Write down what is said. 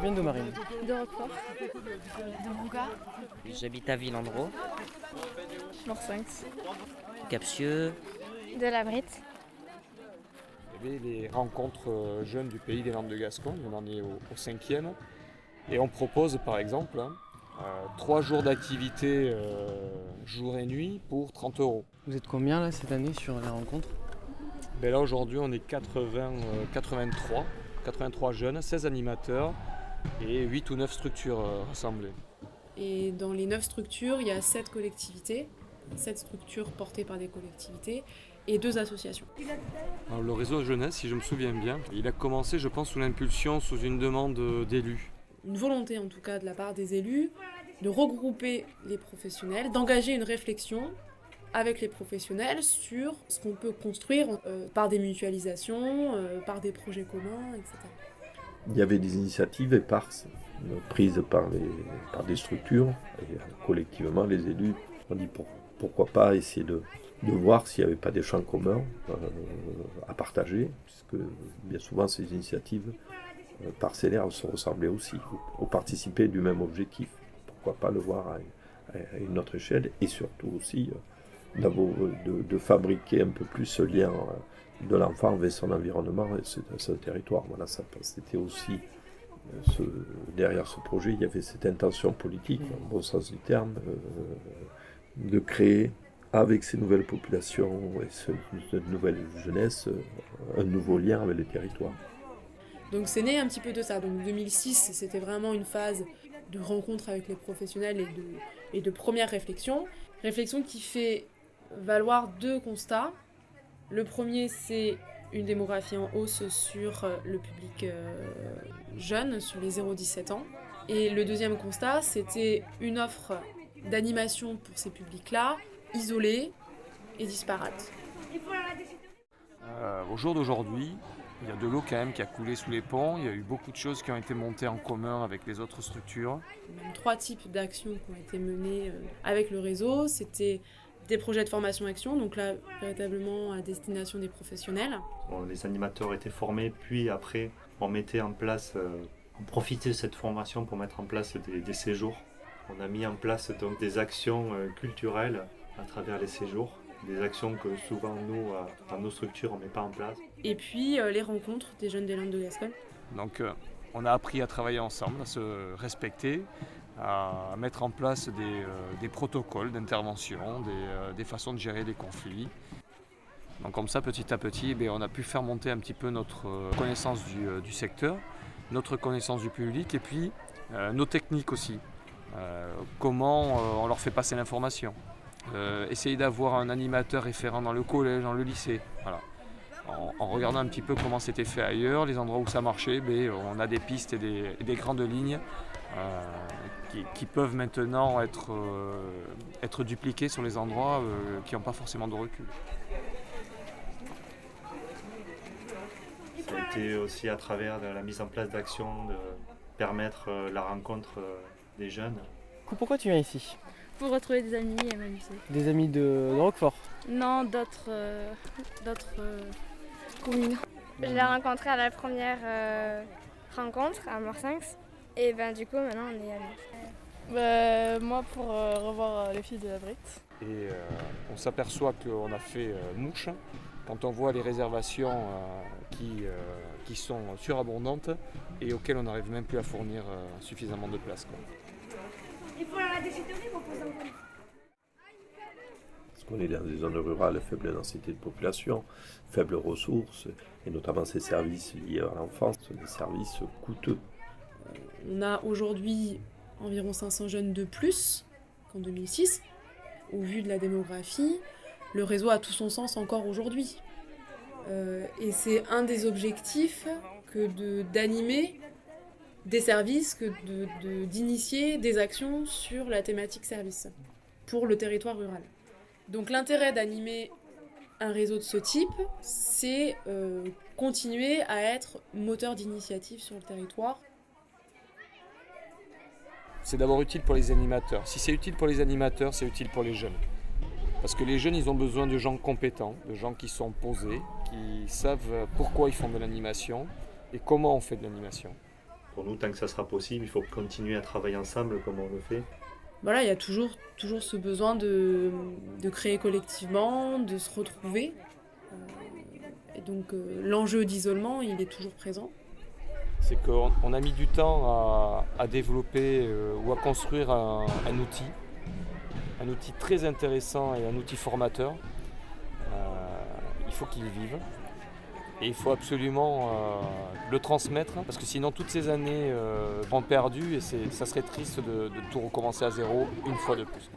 viens de Marine. De Roquefort. De Brouga. J'habite à Villandreau. Morsinx. Capsieux. De la Brite. Il y avait les rencontres jeunes du pays des Landes de Gascogne, on en est au 5e. Et on propose par exemple 3 jours d'activité jour et nuit pour 30 €. Vous êtes combien là cette année sur les rencontres? Ben là aujourd'hui on est 83 jeunes, 16 animateurs et 8 ou 9 structures rassemblées. Et dans les 9 structures, il y a 7 collectivités, 7 structures portées par des collectivités et 2 associations. Alors, le réseau jeunesse, si je me souviens bien, il a commencé je pense sous l'impulsion, sous une demande d'élus. Une volonté en tout cas de la part des élus de regrouper les professionnels, d'engager une réflexion avec les professionnels sur ce qu'on peut construire par des mutualisations, par des projets communs, etc. Il y avait des initiatives éparses prises par des structures et collectivement les élus ont dit pourquoi pas essayer de voir s'il n'y avait pas des champs communs à partager, puisque bien souvent ces initiatives parcellaires se ressemblaient aussi ou participaient du même objectif. Pourquoi pas le voir à une autre échelle et surtout aussi de fabriquer un peu plus ce lien de l'enfant avec son environnement et son territoire. Voilà, c'était aussi derrière ce projet, il y avait cette intention politique, dans le bon sens du terme, de créer avec ces nouvelles populations et cette nouvelle jeunesse un nouveau lien avec les territoires. Donc c'est né un petit peu de ça. Donc 2006, c'était vraiment une phase de rencontre avec les professionnels et de première réflexion. Réflexion qui fait valoir 2 constats. Le premier, c'est une démographie en hausse sur le public jeune, sur les 0-17 ans. Et le deuxième constat, c'était une offre d'animation pour ces publics-là, isolée et disparate. Au jour d'aujourd'hui, il y a de l'eau quand même qui a coulé sous les ponts, il y a eu beaucoup de choses qui ont été montées en commun avec les autres structures. Même 3 types d'actions qui ont été menées avec le réseau. C'était des projets de formation-action, donc là, véritablement à destination des professionnels. Les animateurs étaient formés, puis après, on mettait en place, on profitait de cette formation pour mettre en place des séjours. On a mis en place donc des actions culturelles à travers les séjours, des actions que souvent nous, dans nos structures, on ne met pas en place. Et puis les rencontres des jeunes des Landes de Gascogne. Donc on a appris à travailler ensemble, à se respecter, à mettre en place des protocoles d'intervention, des façons de gérer les conflits. Donc comme ça, petit à petit, on a pu faire monter un petit peu notre connaissance du secteur, notre connaissance du public et puis nos techniques aussi. Comment on leur fait passer l'information. Essayer d'avoir un animateur référent dans le collège, dans le lycée. Voilà. En regardant un petit peu comment c'était fait ailleurs, les endroits où ça marchait, on a des pistes et des grandes lignes qui peuvent maintenant être dupliquées sur les endroits qui n'ont pas forcément de recul. Ça a été aussi à travers de la mise en place d'actions de permettre la rencontre des jeunes. Pourquoi tu viens ici? Pour retrouver des amis et m'amuser. Des amis de Roquefort? Non, d'autres communes. Je l'ai rencontré à la première rencontre à Morsinx. Et du coup, maintenant, on est amis. Moi, pour revoir les filles de la Brite. Et on s'aperçoit qu'on a fait mouche quand on voit les réservations qui sont surabondantes et auxquelles on n'arrive même plus à fournir suffisamment de place. Parce qu'on est dans des zones rurales, faible densité de population, faibles ressources, et notamment ces services liés à l'enfance sont des services coûteux. On a aujourd'hui environ 500 jeunes de plus qu'en 2006. Au vu de la démographie, le réseau a tout son sens encore aujourd'hui. Et c'est un des objectifs que d'animer des services, d'initier des actions sur la thématique service pour le territoire rural. Donc l'intérêt d'animer un réseau de ce type, c'est continuer à être moteur d'initiative sur le territoire. C'est d'abord utile pour les animateurs. Si c'est utile pour les animateurs, c'est utile pour les jeunes. Parce que les jeunes, ils ont besoin de gens compétents, de gens qui sont posés, qui savent pourquoi ils font de l'animation et comment on fait de l'animation. Pour nous, tant que ça sera possible, il faut continuer à travailler ensemble comme on le fait. Voilà, il y a toujours ce besoin de créer collectivement, de se retrouver. Et donc l'enjeu d'isolement, il est toujours présent. C'est qu'on a mis du temps à développer ou à construire un outil très intéressant et un outil formateur. Il faut qu'il vive et il faut absolument le transmettre parce que sinon toutes ces années vont perdues et ça serait triste de tout recommencer à zéro une fois de plus.